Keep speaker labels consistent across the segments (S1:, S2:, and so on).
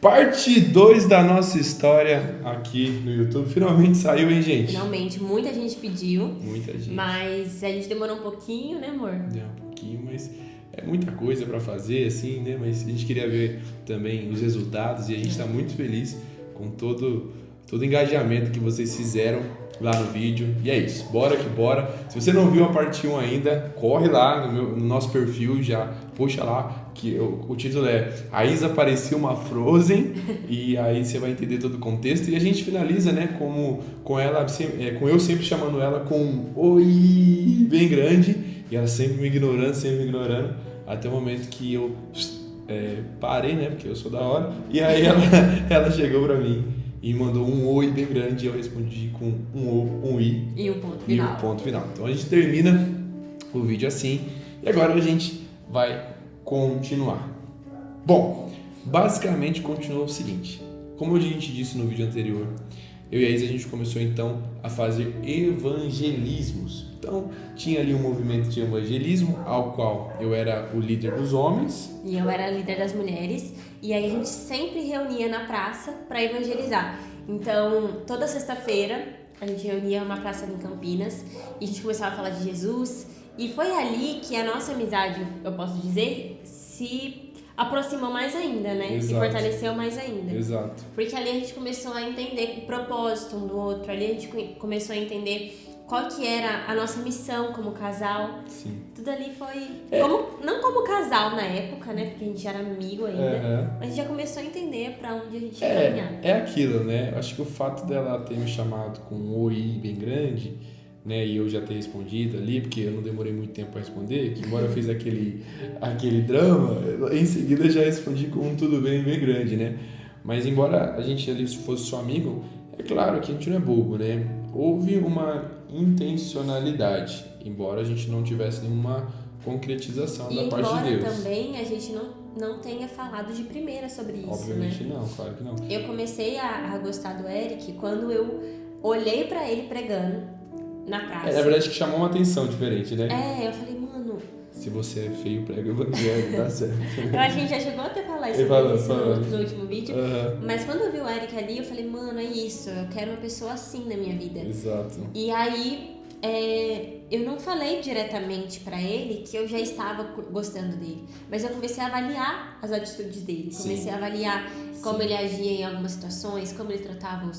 S1: Parte 2 da nossa história aqui no YouTube. Finalmente saiu, hein, gente?
S2: Finalmente, muita gente pediu.
S1: Muita gente.
S2: Mas a gente demorou um pouquinho, né, amor?
S1: Deu um pouquinho, mas é muita coisa pra fazer, assim, né? Mas a gente queria ver também os resultados e a gente tá muito feliz com todo o engajamento que vocês fizeram lá no vídeo. E é isso, bora que bora. Se você não viu a parte 1 ainda, corre lá no nosso perfil, já puxa lá, que o título é A Isa parecia uma Frozen, e aí você vai entender todo o contexto. E a gente finaliza, né, com eu sempre chamando ela com um oi bem grande, e ela sempre me ignorando, até o momento que eu parei, né, porque eu sou da hora, e aí ela chegou pra mim e mandou um oi bem grande e eu respondi com um i
S2: E um ponto final.
S1: Então a gente termina o vídeo assim e agora a gente vai continuar. Bom, basicamente continua o seguinte: como a gente disse no vídeo anterior, eu e a Isa a gente começou então a fazer evangelismos. Então tinha ali um movimento de evangelismo ao qual eu era o líder dos homens
S2: e eu era a líder das mulheres, e aí a gente sempre reunia na praça para evangelizar. Então, toda sexta-feira a gente reunia uma praça em Campinas e a gente começava a falar de Jesus, e foi ali que a nossa amizade, eu posso dizer, se aproximou mais ainda, né?
S1: Exato.
S2: Se fortaleceu mais ainda.
S1: Exato.
S2: Porque ali a gente começou a entender o propósito um do outro, ali a gente começou a entender qual que era a nossa missão como casal.
S1: Sim.
S2: Tudo ali foi... não como casal na época, né? Porque a gente era amigo ainda. Mas a gente já começou a entender pra onde a gente ia caminhar.
S1: É aquilo, né? Acho que o fato dela ter me chamado com um oi bem grande, né? E eu já ter respondido ali, porque eu não demorei muito tempo pra responder, que embora eu fiz aquele drama, em seguida eu já respondi com um tudo bem grande, né? Mas embora a gente ali fosse só amigo, é claro que a gente não é bobo, né? Houve uma intencionalidade, embora a gente não tivesse nenhuma concretização da parte de Deus.
S2: E embora também a gente não tenha falado de primeira sobre isso,
S1: obviamente,
S2: né?
S1: não, claro que não.
S2: Eu comecei a gostar do Eric quando eu olhei pra ele pregando na praça.
S1: Na verdade que chamou uma atenção diferente, né?
S2: Eu falei, mano...
S1: Se você é feio, prega o evangelho, tá certo.
S2: Eu acho que a gente já chegou até a falar sobre isso no último vídeo. Mas quando eu vi o Eric ali, eu falei, mano, é isso. Eu quero uma pessoa assim na minha vida.
S1: Exato.
S2: E aí, eu não falei diretamente pra ele que eu já estava gostando dele. Mas eu comecei a avaliar as atitudes dele.
S1: Sim.
S2: Comecei a avaliar como ele agia em algumas situações, como ele tratava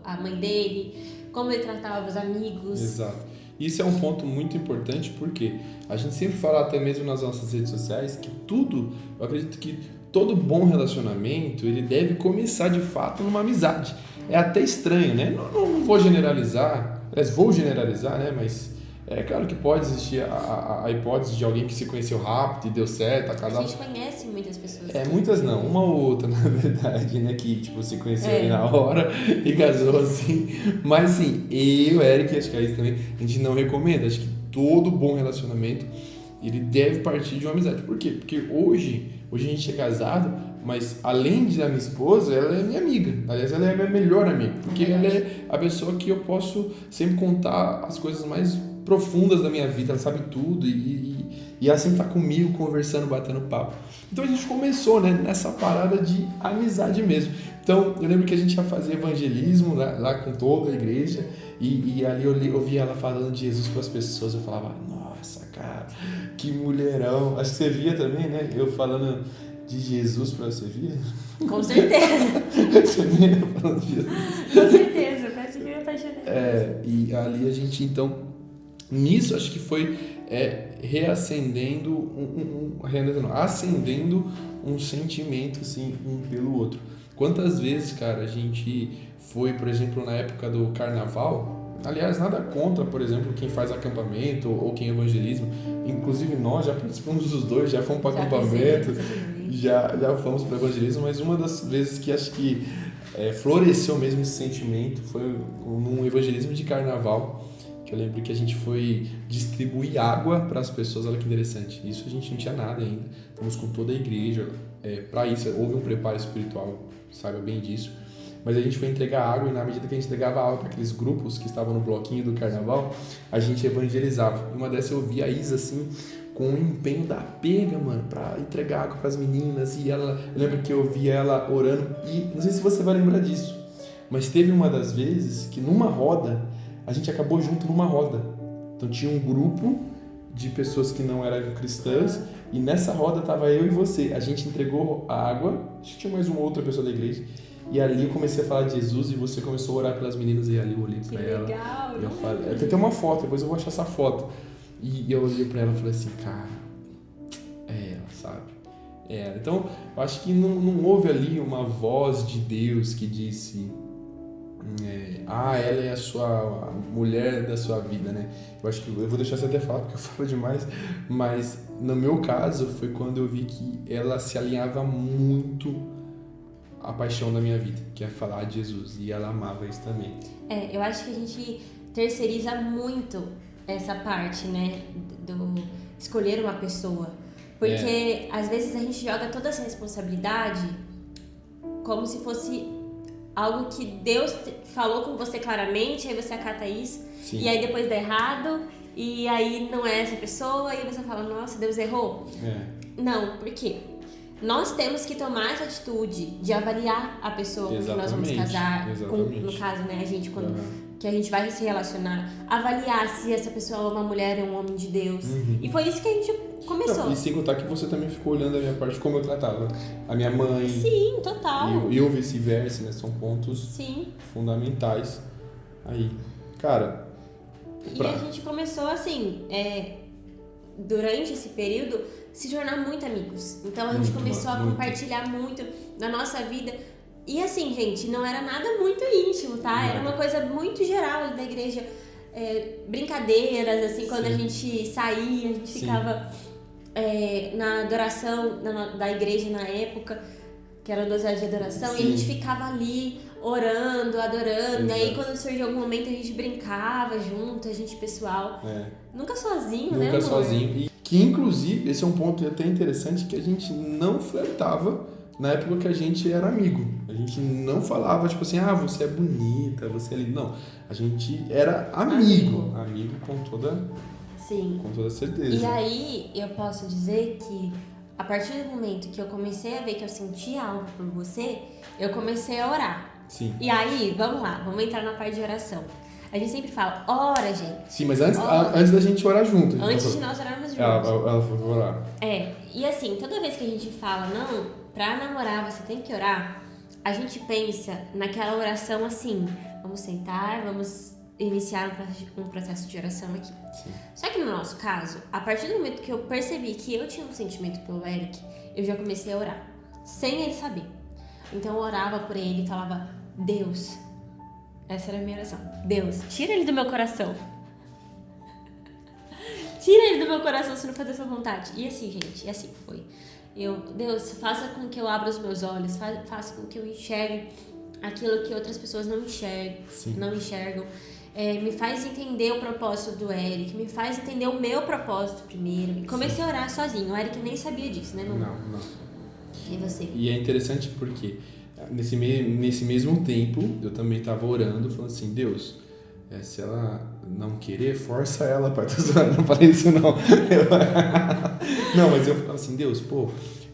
S2: a mãe dele, como ele tratava os amigos.
S1: Exato. Isso é um ponto muito importante porque a gente sempre fala, até mesmo nas nossas redes sociais, que eu acredito que todo bom relacionamento, ele deve começar de fato numa amizade. É até estranho, né? Não vou generalizar, aliás, vou generalizar, né? Mas é claro que pode existir a hipótese de alguém que se conheceu rápido e deu certo, a casal.
S2: A gente conhece muitas pessoas.
S1: Muitas não, uma ou outra, na verdade, né? Que, tipo, se conheceu ali na hora e casou assim. Mas, assim, eu, o Eric, acho que é isso também, a gente não recomenda. Acho que todo bom relacionamento, ele deve partir de uma amizade. Por quê? Porque hoje a gente é casado, mas além de a minha esposa, ela é minha amiga. Aliás, ela é a minha melhor amiga. Porque ela é a pessoa que eu posso sempre contar as coisas mais profundas da minha vida. Ela sabe tudo e ela sempre tá comigo, conversando, batendo papo. Então a gente começou, né, nessa parada de amizade mesmo. Então eu lembro que a gente ia fazer evangelismo lá com toda a igreja e ali eu ouvia ela falando de Jesus para as pessoas. Eu falava, nossa, cara, que mulherão. Acho que você via também, né? Eu falando de Jesus para você, via?
S2: Com certeza.
S1: Você via falando de Jesus?
S2: Com certeza, parece que eu me apaixonei.
S1: E ali a gente, então, nisso acho que foi acendendo um sentimento assim um pelo outro. Quantas vezes, cara, a gente foi, por exemplo, na época do carnaval, aliás, nada contra, por exemplo, quem faz acampamento ou quem evangeliza, inclusive nós já participamos dos dois, já fomos para acampamento, já fomos para evangelismo, mas uma das vezes que acho que floresceu mesmo esse sentimento foi num evangelismo de carnaval. Eu lembro que a gente foi distribuir água para as pessoas, olha que interessante. Isso a gente não tinha nada ainda. Estamos com toda a igreja. Para isso, houve um preparo espiritual, saiba bem disso. Mas a gente foi entregar água e na medida que a gente entregava água para aqueles grupos que estavam no bloquinho do carnaval, a gente evangelizava. E uma dessas eu vi a Isa assim, com o empenho da pega, mano, pra entregar água pras meninas. E ela, eu lembro que eu via ela orando. E não sei se você vai lembrar disso, mas teve uma das vezes que numa roda, a gente acabou junto numa roda. Então tinha um grupo de pessoas que não eram cristãs, e nessa roda tava eu e você. A gente entregou a água, acho que tinha mais uma outra pessoa da igreja, e ali eu comecei a falar de Jesus, e você começou a orar pelas meninas, e ali eu olhei pra ela.
S2: Que legal!
S1: E eu falei, até tem uma foto, depois eu vou achar essa foto. E eu olhei pra ela e falei assim, cara, é ela, sabe? É ela. Então, eu acho que não houve ali uma voz de Deus que disse... ela é a mulher da sua vida, né? Eu acho que eu vou deixar você até falar, porque eu falo demais, mas no meu caso foi quando eu vi que ela se alinhava muito à paixão da minha vida, que é falar de Jesus, e ela amava isso também.
S2: Eu acho que a gente terceiriza muito essa parte, né, do escolher uma pessoa, porque às vezes a gente joga toda essa responsabilidade como se fosse algo que Deus falou com você claramente, aí você acata isso,
S1: Sim.
S2: E aí depois dá errado, e aí não é essa pessoa, e você fala, nossa, Deus errou. Não, por quê? Nós temos que tomar essa atitude de avaliar a pessoa com quem nós vamos casar, no caso, né, a gente, quando que a gente vai se relacionar, avaliar se essa pessoa é uma mulher, é um homem de Deus. E foi isso que a gente começou.
S1: Não, e sem contar que você também ficou olhando a minha parte, como eu tratava a minha mãe.
S2: Sim, total.
S1: E eu vice-versa, né? São pontos fundamentais aí. Cara...
S2: E a gente começou assim, durante esse período, se tornar muito amigos. Então a gente começou a compartilhar muito da nossa vida. E assim, gente, não era nada muito íntimo, tá? Era uma coisa muito geral ali da igreja. Brincadeiras, assim, quando a gente saía, a gente ficava na adoração da igreja na época, que era 12 horas de adoração, e a gente ficava ali orando, adorando. E aí quando surgiu algum momento a gente brincava junto, a gente pessoal. Nunca sozinho, né, amor?
S1: Nunca sozinho. E que inclusive, esse é um ponto até interessante, que a gente não flertava na época que a gente era amigo. A gente não falava, tipo assim, você é bonita, você é linda. Não, a gente era amigo. Amigo com toda certeza.
S2: E aí, eu posso dizer que a partir do momento que eu comecei a ver que eu sentia algo por você, eu comecei a orar.
S1: Sim.
S2: E aí, vamos lá, vamos entrar na parte de oração. A gente sempre fala, ora, gente.
S1: Sim, mas antes da gente orar junto.
S2: Antes de nós orarmos juntos.
S1: Ela foi orar.
S2: E assim, toda vez que a gente fala, não, pra namorar você tem que orar, a gente pensa naquela oração assim, vamos sentar, vamos iniciar um processo de oração aqui.
S1: Sim.
S2: Só que no nosso caso, a partir do momento que eu percebi que eu tinha um sentimento pelo Eric, eu já comecei a orar, sem ele saber. Então eu orava por ele e falava, Deus, essa era a minha oração, Deus, tira ele do meu coração. Tira ele do meu coração se não for da sua vontade. E assim, gente, e assim foi. Deus, faça com que eu abra os meus olhos, faça com que eu enxergue aquilo que outras pessoas não enxergam. Me faz entender o propósito do Eric, me faz entender o meu propósito primeiro. E comecei a orar sozinho. O Eric nem sabia disso, né, meu irmão?
S1: Não.
S2: E você?
S1: E é interessante porque nesse mesmo tempo eu também estava orando, falando assim, Deus, se ela não querer, força ela, pai. Não falei isso não. Não, mas eu falo assim, Deus,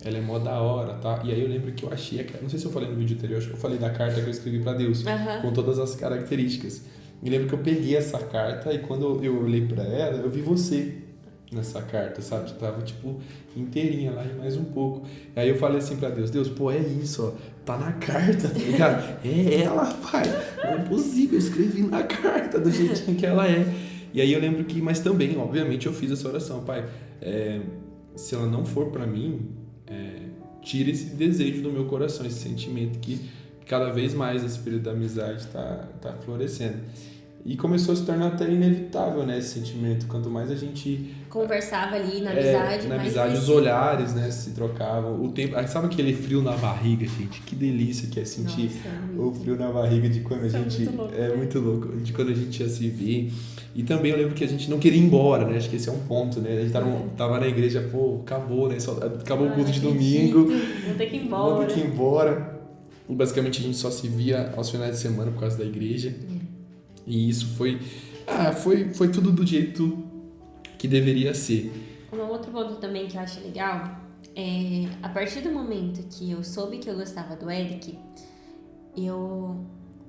S1: ela é mó da hora, tá? E aí eu lembro que eu achei, não sei se eu falei no vídeo anterior, acho que eu falei da carta que eu escrevi pra Deus, com todas as características. Me lembro que eu peguei essa carta e quando eu olhei pra ela, eu vi você nessa carta, sabe? Você tava, inteirinha lá e mais um pouco. E aí eu falei assim pra Deus, é isso, ó, tá na carta, tá ligado? É ela, pai, não é possível, eu escrevi na carta do jeitinho que ela é. E aí eu lembro que, mas também, obviamente, eu fiz essa oração, pai, se ela não for pra mim, tira esse desejo do meu coração, esse sentimento que cada vez mais esse período da amizade tá florescendo. E começou a se tornar até inevitável, né, esse sentimento. Quanto mais a gente
S2: conversava ali na amizade,
S1: mais os olhares, né, se trocavam. O tempo, sabe aquele frio na barriga, gente? Que delícia que é sentir o frio na barriga de quando a gente... É muito louco. De quando a gente ia se ver. E também eu lembro que a gente não queria ir embora, né? Acho que esse é um ponto, né? A gente tava na igreja, acabou, né? Acabou o culto de domingo.
S2: Vou ter que ir embora.
S1: Vou ter que ir embora. E basicamente a gente só se via aos finais de semana por causa da igreja. E isso foi tudo do jeito que deveria ser.
S2: Uma outro ponto também que eu acho legal é, a partir do momento que eu soube que eu gostava do Eric, eu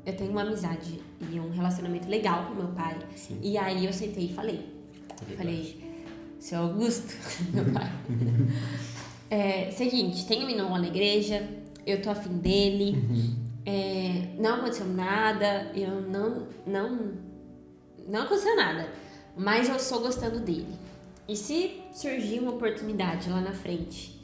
S2: tenho uma amizade e um relacionamento legal com meu pai.
S1: Sim.
S2: E aí eu sentei e falei. Seu Augusto, meu pai. Seguinte, tem um menino lá na igreja, eu tô afim dele, não aconteceu nada, não aconteceu nada, mas eu estou gostando dele. E se surgir uma oportunidade lá na frente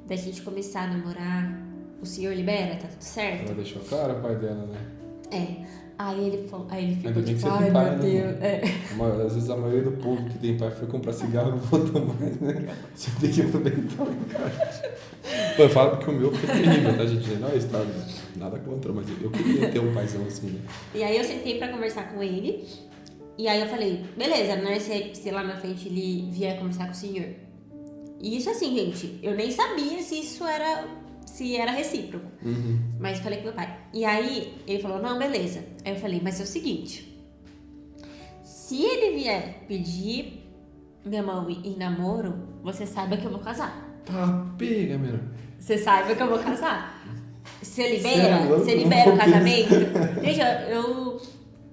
S2: da gente começar a namorar, o senhor libera, tá tudo certo?
S1: Ela deixou claro o pai dela, né?
S2: Aí ele ficou
S1: Ainda bem que
S2: tipo,
S1: você tem
S2: ai
S1: pai,
S2: meu
S1: né?
S2: Deus.
S1: Às vezes a maioria do povo que tem pai foi comprar cigarro, não voltou mais, né? Você tem que aproveitar lá em casa. Pô, eu falo porque o meu foi terrível, tá, gente? Não é história, nada contra, mas eu queria ter um paizão assim, né?
S2: E aí eu sentei pra conversar com ele, e aí eu falei, beleza, né? Se lá na frente ele vier conversar com o senhor. E isso assim, gente, eu nem sabia se era recíproco. Mas eu falei com meu pai. E aí ele falou, não, beleza. Aí eu falei, mas é o seguinte, se ele vier pedir minha mão em namoro, você saiba que eu vou casar.
S1: Tá, pega, meu.
S2: Você saiba que eu vou casar. Você
S1: Você
S2: libera o casamento. Gente, eu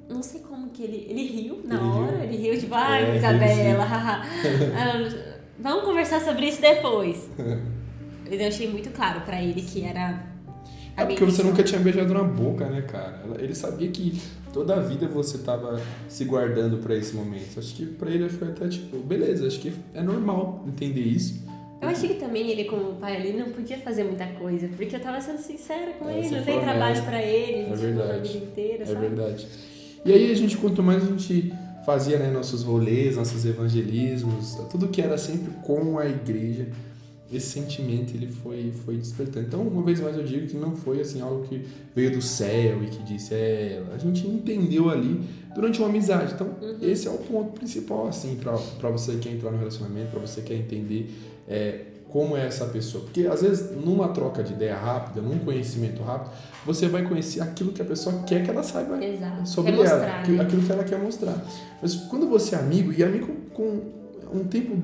S2: não sei como que ele riu na hora. Ele riu tipo, ai, Isabela, haha. Vamos conversar sobre isso depois. Eu achei muito claro pra ele que era...
S1: porque você nunca tinha beijado na boca, né, cara? Ele sabia que toda a vida você tava se guardando pra esse momento. Acho que pra ele foi até tipo, beleza, acho que é normal entender isso.
S2: Eu achei que também ele, como pai, ele não podia fazer muita coisa, porque eu tava sendo sincera com ele, não tem trabalho pra ele,
S1: é verdade.
S2: A vida inteira, sabe?
S1: É verdade. E aí quanto mais a gente fazia, né, nossos rolês, nossos evangelismos, tudo que era sempre com a igreja, esse sentimento ele foi despertando. Então, uma vez mais eu digo que não foi assim algo que veio do céu e que disse, a gente entendeu ali durante uma amizade. Então, esse é o ponto principal, assim, pra você que quer entrar no relacionamento, pra você que quer entender como é essa pessoa. Porque, às vezes, numa troca de ideia rápida, num conhecimento rápido, você vai conhecer aquilo que a pessoa quer que ela saiba.
S2: Exato.
S1: Sobre
S2: quer
S1: ela,
S2: mostrar, né?
S1: aquilo que ela quer mostrar. Mas quando você é amigo, e amigo com um tempo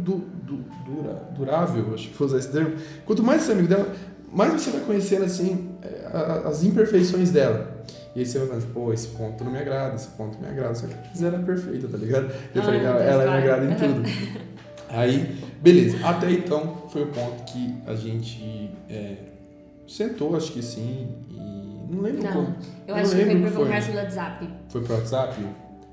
S1: durável, acho que vou usar esse termo, quanto mais você é amigo dela, mais você vai conhecendo assim, as imperfeições dela. E aí você vai falando, pô, esse ponto não me agrada, esse ponto me agrada, só que ela era perfeita, tá ligado? Eu falei, ela me agrada em tudo. Aí, beleza, até então foi o ponto que a gente sentou, acho que sim, e não lembro como.
S2: Eu acho que foi por conversa no WhatsApp.
S1: Foi pro WhatsApp?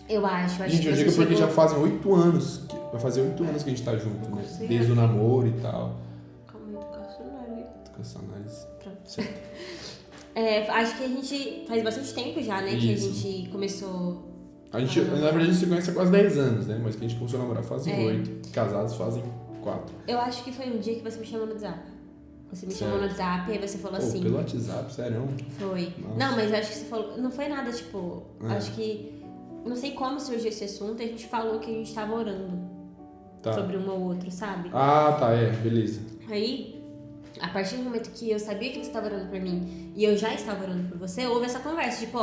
S2: Eu acho
S1: Gente, eu digo porque já fazem 8 anos, vai fazer 8 anos que a gente tá junto, né? Desde o namoro e tal.
S2: Calma aí,
S1: Educação análise.
S2: Pronto.
S1: Certo.
S2: Acho que a gente faz bastante tempo já, né?
S1: Isso.
S2: Que a gente começou...
S1: Na verdade, a gente se conhece há quase 10 anos, né? Mas que a gente começou a namorar fazem 8. Casados fazem 4.
S2: Eu acho que foi um dia que você me chamou no WhatsApp. Você me chamou no WhatsApp e aí você falou assim...
S1: Pelo WhatsApp, sério?
S2: Foi.
S1: Nossa.
S2: Não, mas acho que você falou... Não foi nada, tipo... Acho que... Não sei como surgiu esse assunto e a gente falou que a gente tava orando sobre um ou outro, sabe?
S1: Ah, tá, beleza.
S2: Aí, a partir do momento que eu sabia que você estava orando por mim e eu já estava orando por você, houve essa conversa, tipo,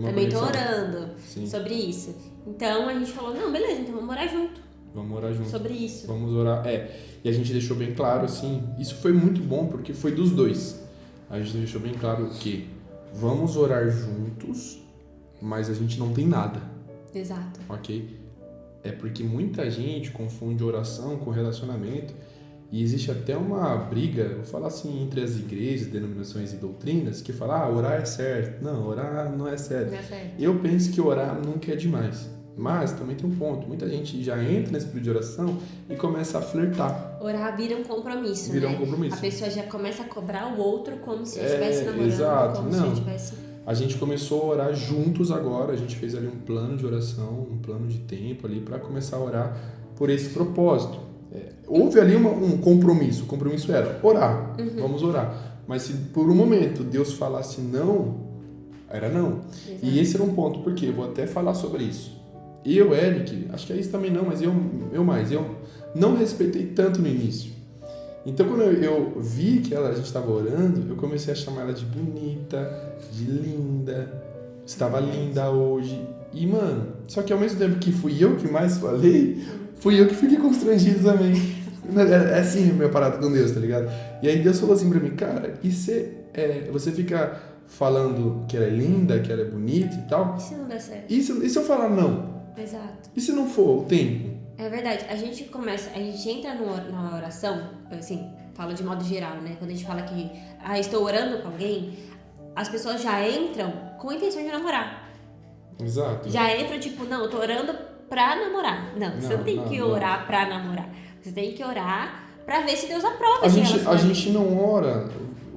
S2: também tô orando sobre isso. Então a gente falou, não, beleza, então vamos orar junto.
S1: Vamos orar junto.
S2: Sobre isso.
S1: Vamos orar. E a gente deixou bem claro, assim, isso foi muito bom porque foi dos dois. A gente deixou bem claro que vamos orar juntos, mas a gente não tem nada.
S2: Exato.
S1: Ok? É porque muita gente confunde oração com relacionamento e existe até uma briga, vou falar assim, entre as igrejas, denominações e doutrinas, que fala, orar é certo. Não, orar não é certo.
S2: Não é certo.
S1: Eu penso que orar nunca é demais. Mas também tem um ponto, muita gente já entra nesse período de oração e começa a flertar.
S2: Orar vira um compromisso, né?
S1: Um compromisso.
S2: A pessoa já começa a cobrar o outro como se estivesse namorando,
S1: exato.
S2: como se estivesse...
S1: A gente começou a orar juntos agora, a gente fez ali um plano de oração, um plano de tempo ali para começar a orar por esse propósito. Houve ali um compromisso, o compromisso era orar, vamos orar. Mas se por um momento Deus falasse não, era não. Exato. E esse era um ponto, porque eu vou até falar sobre isso. Eu, Eric, acho que é isso também não, mas eu não respeitei tanto no início. Então, quando eu vi que a gente estava orando, eu comecei a chamar ela de bonita, de linda, estava linda hoje. E, mano, só que ao mesmo tempo que fui eu que mais falei, fui eu que fiquei constrangido também. É assim a minha parada com Deus, tá ligado? E aí Deus falou assim pra mim, cara, e você fica falando que ela é linda, que ela é bonita e tal?
S2: E se não der certo?
S1: E se eu falar não?
S2: Exato.
S1: E se não for o tempo?
S2: É verdade. A gente entra na oração, assim, falo de modo geral, né? Quando a gente fala que estou orando com alguém, as pessoas já entram com a intenção de namorar.
S1: Exato.
S2: Já entram tipo, não, eu tô orando pra namorar. Não, você não tem que orar pra namorar. Você tem que orar pra ver se Deus aprova esse relacionamento.
S1: A gente não ora,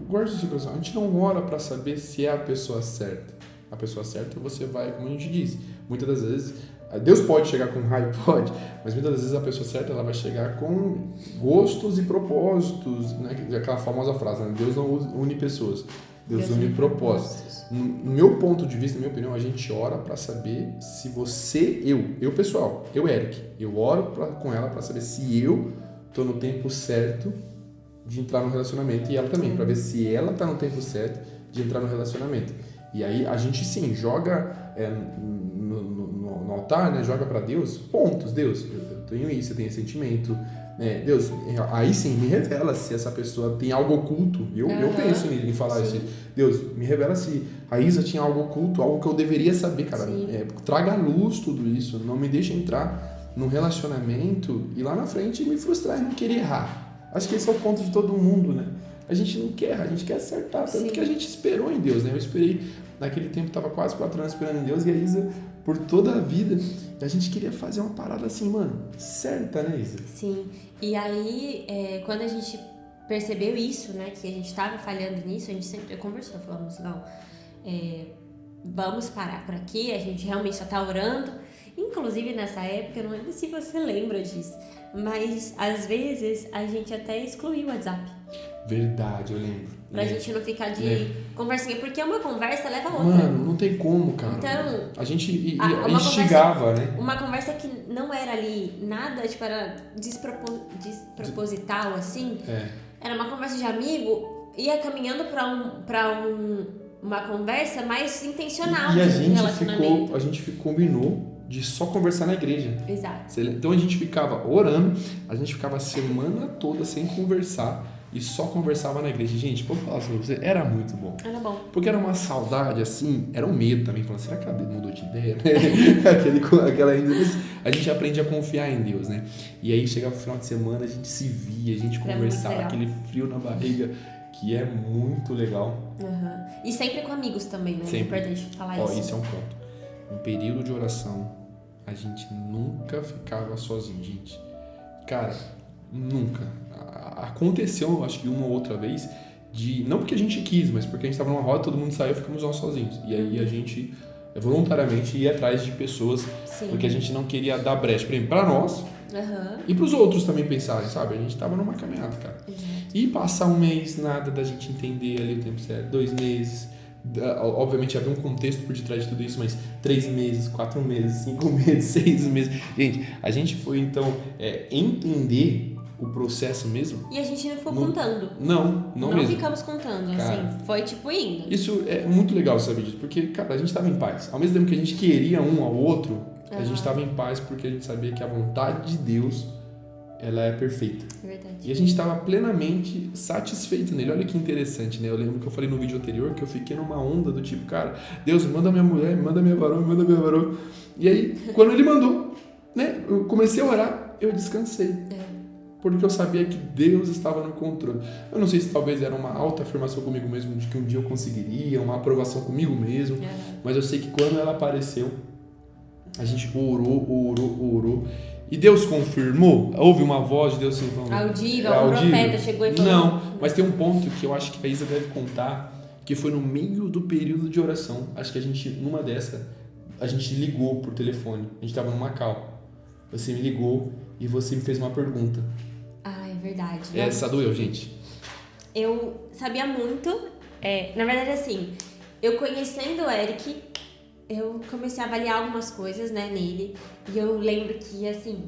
S1: guarda isso no coração, a gente não ora pra saber se é a pessoa certa. A pessoa certa você vai, como a gente diz, muitas das vezes, Deus pode chegar com raio, pode, mas muitas das vezes a pessoa certa ela vai chegar com gostos e propósitos, né? Aquela famosa frase, né? Deus não une pessoas, Deus une propósitos. No meu ponto de vista, na minha opinião, a gente ora pra saber se você, eu pessoal, eu Eric, eu oro com ela pra saber se eu tô no tempo certo de entrar no relacionamento e ela também, pra ver se ela tá no tempo certo de entrar no relacionamento. E aí a gente sim joga no altar, né? Joga pra Deus pontos. Deus, eu tenho isso, eu tenho esse sentimento. Né? Deus, aí sim me revela se essa pessoa tem algo oculto. Eu penso em falar isso. Deus, me revela se a Isa tinha algo oculto, algo que eu deveria saber, cara. Traga à luz tudo isso. Não me deixe entrar num relacionamento e lá na frente me frustrar e não querer errar. Acho que esse é o ponto de todo mundo, né? A gente não quer, a gente quer acertar. Tanto que a gente esperou em Deus, né? Eu esperei, naquele tempo, tava quase 4 anos esperando em Deus, e a Isa, por toda a vida, a gente queria fazer uma parada assim, mano, certa, né, Isa?
S2: Sim, e aí, quando a gente percebeu isso, né, que a gente tava falhando nisso, a gente sempre conversou, falamos, não, vamos parar por aqui, a gente realmente só tá orando. Inclusive, nessa época, eu não lembro se você lembra disso, mas, às vezes, a gente até excluiu o WhatsApp.
S1: Verdade, eu lembro.
S2: Pra gente não ficar de conversinha, porque uma conversa leva a outra.
S1: Mano, não tem como, cara.
S2: Então,
S1: a gente instigava, né?
S2: Uma conversa que não era ali nada, tipo, era desproposital, assim. Era uma conversa de amigo, ia caminhando pra uma conversa mais intencional.
S1: E a gente combinou de só conversar na igreja.
S2: Exato.
S1: Então a gente ficava orando, a gente ficava a semana toda sem conversar e só conversava na igreja. Gente, vou falar pra você, era muito bom.
S2: Era bom.
S1: Porque era uma saudade, assim, era um medo também, falando, será que ela mudou de ideia? A gente aprende a confiar em Deus, né? E aí chegava o final de semana, a gente se via, a gente conversava, aquele frio na barriga, que é muito legal.
S2: E sempre com amigos também, né?
S1: Sempre.
S2: É importante falar isso.
S1: Isso é um ponto. No período de oração, a gente nunca ficava sozinho, gente. Cara, nunca. Aconteceu, acho que uma ou outra vez, não porque a gente quis, mas porque a gente tava numa roda, todo mundo saiu e ficamos nós sozinhos. E aí a gente voluntariamente ia atrás de pessoas, porque a gente não queria dar brecha pra nós e pros outros também pensarem, sabe? A gente tava numa caminhada, cara. E passar um mês, nada da gente entender ali o tempo certo, 2 meses. Obviamente havia um contexto por detrás de tudo isso, mas 3 meses, 4 meses, 5 meses, 6 meses. Gente, a gente foi então entender o processo mesmo.
S2: E a gente não ficou contando.
S1: Não mesmo.
S2: Não ficamos contando,
S1: cara,
S2: assim, foi tipo indo.
S1: Isso é muito legal saber disso, porque, cara, a gente estava em paz. Ao mesmo tempo que a gente queria um ao outro, a gente estava em paz porque a gente sabia que a vontade de Deus, ela é perfeita.
S2: É verdade.
S1: E a gente estava plenamente satisfeito nele. Olha que interessante, né? Eu lembro que eu falei no vídeo anterior que eu fiquei numa onda do tipo, cara, Deus, manda minha mulher, manda minha varão. E aí, quando ele mandou, né? Eu comecei a orar, eu descansei. Porque eu sabia que Deus estava no controle. Eu não sei se talvez era uma autoafirmação comigo mesmo de que um dia eu conseguiria, uma aprovação comigo mesmo. Mas eu sei que quando ela apareceu, a gente orou. E Deus confirmou? Houve uma voz de Deus falando...
S2: Audível, um profeta chegou e falou...
S1: Não, mas tem um ponto que eu acho que a Isa deve contar, que foi no meio do período de oração. Acho que a gente, numa dessa, a gente ligou por telefone. A gente estava no Macau. Você me ligou e você me fez uma pergunta.
S2: Ah, é verdade.
S1: Essa doeu, gente.
S2: Eu sabia muito. Na verdade, assim, eu conhecendo o Eric... eu comecei a avaliar algumas coisas, né, nele, e eu lembro que, assim,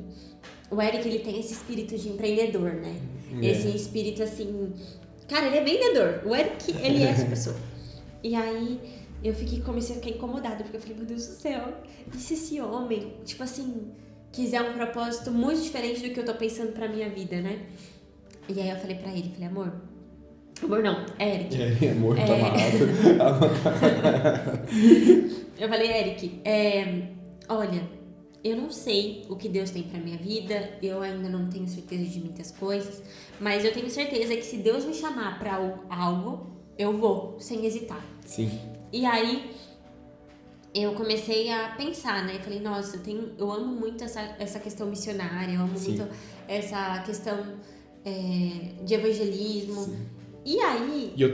S2: o Eric, ele tem esse espírito de empreendedor, né, esse espírito, assim, cara, ele é vendedor, o Eric, ele é essa pessoa, e aí eu comecei a ficar incomodada, porque eu falei, meu Deus do céu, e se esse homem, tipo assim, quiser um propósito muito diferente do que eu tô pensando pra minha vida, né? E aí eu falei pra ele, falei, amor não, Eric.
S1: Amor, tá
S2: Eu falei, Eric, olha, eu não sei o que Deus tem pra minha vida, eu ainda não tenho certeza de muitas coisas, mas eu tenho certeza que se Deus me chamar pra algo, eu vou, sem hesitar.
S1: Sim.
S2: E aí, eu comecei a pensar, né? Falei, nossa, eu amo muito essa questão missionária, eu amo muito essa questão de evangelismo.
S1: Sim.
S2: E aí...
S1: E eu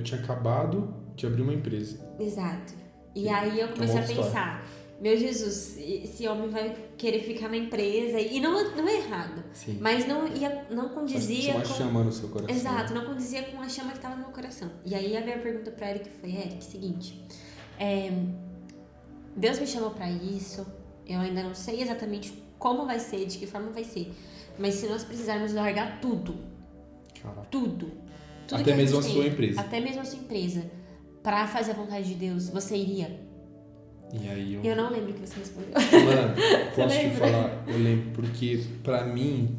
S1: tinha acabado de abrir uma empresa.
S2: Exato. E aí eu comecei a pensar, meu Jesus, esse homem vai querer ficar na empresa, e não é errado,
S1: Sim.
S2: mas não condizia
S1: com... uma chama no seu coração.
S2: Exato, não condizia com a chama que estava no meu coração. E aí a minha pergunta para Eric foi, Eric, seguinte, Deus me chamou para isso, eu ainda não sei exatamente como vai ser, de que forma vai ser, mas se nós precisarmos largar tudo
S1: até mesmo a sua empresa.
S2: Até mesmo a sua empresa, para fazer a vontade de Deus, você iria?
S1: E aí
S2: eu não lembro o que você respondeu.
S1: Mano, posso te falar? Eu lembro, porque pra mim,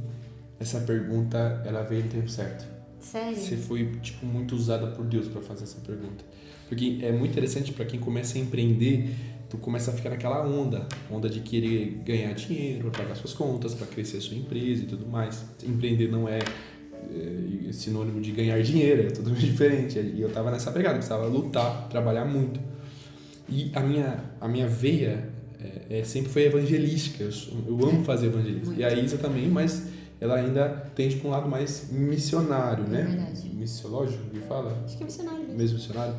S1: essa pergunta, ela veio no tempo certo.
S2: Sério?
S1: Você foi, tipo, muito usada por Deus pra fazer essa pergunta. Porque é muito interessante pra quem começa a empreender, tu começa a ficar naquela onda de querer ganhar dinheiro, pra pagar suas contas, pra crescer a sua empresa e tudo mais. Empreender não é sinônimo de ganhar dinheiro, é totalmente diferente. E eu tava nessa pegada, precisava lutar, trabalhar muito. E a minha veia sempre foi evangelística, eu amo fazer evangelismo.
S2: Muito.
S1: E a Isa também, mas ela ainda tende para um lado mais missionário, né?
S2: Verdade.
S1: Missiológico, que fala?
S2: Acho que é missionário mesmo.
S1: Mesmo missionário.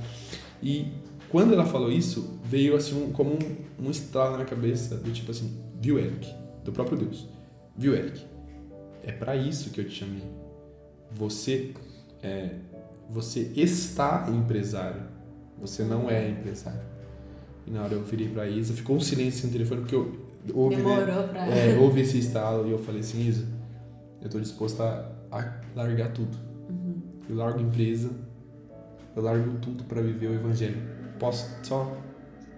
S1: E quando ela falou isso, veio assim como um estalo na minha cabeça, do tipo assim, viu, Eric? Do próprio Deus. Viu, Eric? É para isso que eu te chamei. Você está empresário. Você não é empresário. E na hora eu virei pra Isa, ficou um silêncio no telefone, porque eu ouvi,
S2: demorou pra...
S1: ouvi esse estalo e eu falei assim, Isa, eu tô disposto a largar tudo.
S2: Uhum.
S1: Eu largo a empresa, eu largo tudo pra viver o evangelho. Posso só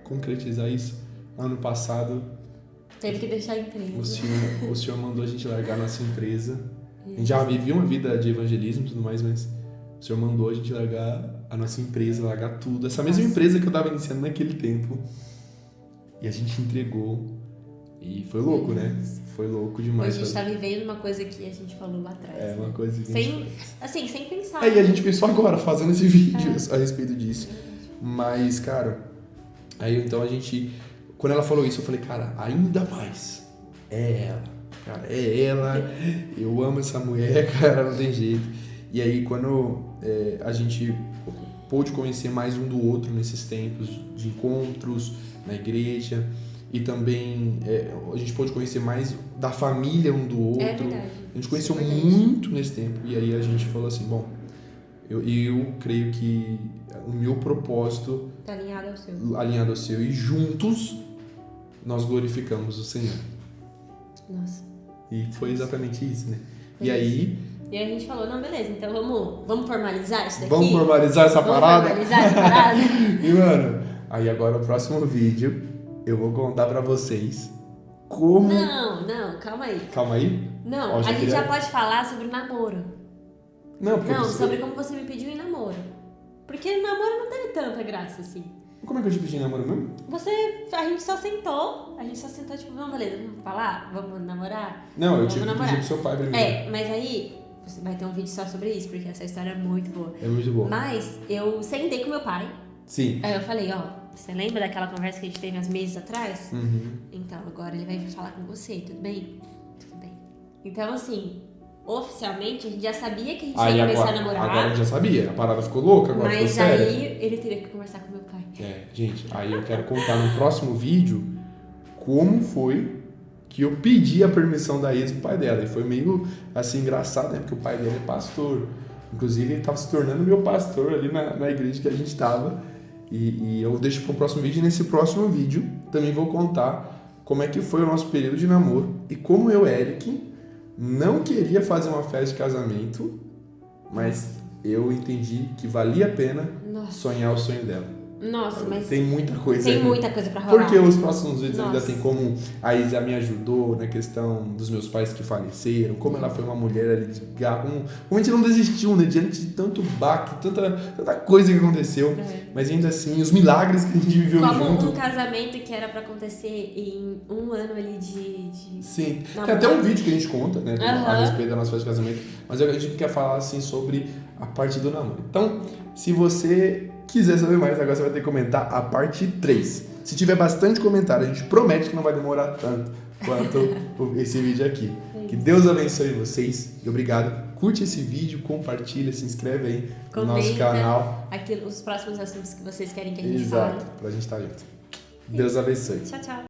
S1: concretizar isso? Ano passado...
S2: Teve que deixar a empresa.
S1: O senhor mandou a gente largar a nossa empresa. A gente já vivia uma vida de evangelismo e tudo mais, mas o senhor mandou a gente largar a nossa empresa, largar tudo. Essa mesma empresa que eu tava iniciando naquele tempo. E a gente entregou. E foi louco, né? Foi louco demais.
S2: Hoje a gente tá vivendo uma coisa que a gente falou lá atrás.
S1: Uma coisa que
S2: sem pensar.
S1: E a gente pensou agora, fazendo esse vídeo a respeito disso. Mas, cara, aí então a gente... Quando ela falou isso, eu falei, cara, ainda mais. É ela. Cara, é ela. Eu amo essa mulher, cara, não tem jeito. E aí, quando a gente pôde conhecer mais um do outro nesses tempos de encontros na igreja, e também a gente pôde conhecer mais da família um do outro.
S2: É verdade.
S1: A gente conheceu muito nesse tempo. E aí a gente falou assim, bom, eu creio que o meu propósito
S2: tá alinhado ao seu.
S1: E juntos nós glorificamos o Senhor.
S2: Nossa.
S1: E foi exatamente isso, né?
S2: E aí a gente falou, não, beleza, então vamos formalizar isso daqui?
S1: Vamos formalizar essa parada?
S2: E,
S1: mano, aí agora o próximo vídeo eu vou contar pra vocês como...
S2: Não, calma aí.
S1: Calma aí?
S2: Não, a gente já pode falar sobre o namoro.
S1: Não,
S2: sobre como você me pediu em namoro. Porque o namoro não teve tanta graça assim.
S1: Como é que eu te pedi em namoro mesmo?
S2: A gente só sentou, tipo, vamos, beleza, vamos falar? Vamos namorar?
S1: Não, eu tive que pedir pro seu pai primeiro.
S2: Mas aí, você vai ter um vídeo só sobre isso, porque essa história é muito boa.
S1: É muito boa.
S2: Mas eu sentei com meu pai.
S1: Sim.
S2: Aí eu falei, você lembra daquela conversa que a gente teve uns meses atrás?
S1: Uhum.
S2: Então, agora ele vai vir falar com você, tudo bem? Tudo bem. Então, assim, oficialmente, a gente já sabia que a gente ia começar a namorar.
S1: Agora a gente já sabia, a parada ficou louca, agora ficou séria.
S2: Mas aí, ele teria que conversar com meu pai.
S1: Gente, aí eu quero contar no próximo vídeo como foi que eu pedi a permissão da Isa pro pai dela. E foi meio, assim, engraçado, né? Porque o pai dele é pastor. Inclusive, ele tava se tornando meu pastor ali na igreja que a gente tava. E eu deixo pro próximo vídeo. E nesse próximo vídeo, também vou contar como é que foi o nosso período de namoro. E como eu, Eric, não queria fazer uma festa de casamento, mas eu entendi que valia a pena sonhar o sonho dela.
S2: Nossa, mas
S1: Tem muita coisa
S2: tem
S1: ainda.
S2: muita coisa pra rolar.
S1: Porque os próximos vídeos ainda
S2: Nossa.
S1: tem como a Isa me ajudou na questão dos meus pais que faleceram, como ela foi uma mulher ali de garra, como a gente não desistiu, né? Diante de tanto baque, tanta coisa que aconteceu, mas ainda assim, os milagres que a gente viveu
S2: Como
S1: junto.
S2: um casamento que era pra acontecer em um ano ali de...
S1: Sim,
S2: namoro.
S1: tem até um vídeo que a gente conta, né, a
S2: Aham.
S1: respeito da nossa festa de casamento, mas a gente quer falar, assim, sobre a parte do namoro. Então, se você quiser saber mais, agora você vai ter que comentar a parte 3. Se tiver bastante comentário, a gente promete que não vai demorar tanto quanto esse vídeo aqui. Que Deus abençoe vocês e obrigado. Curte esse vídeo, compartilha, se inscreve aí no nosso
S2: Comenta
S1: canal.
S2: os próximos assuntos que vocês querem que a gente
S1: Exato,
S2: fale.
S1: pra gente estar junto. Deus abençoe.
S2: Tchau, tchau.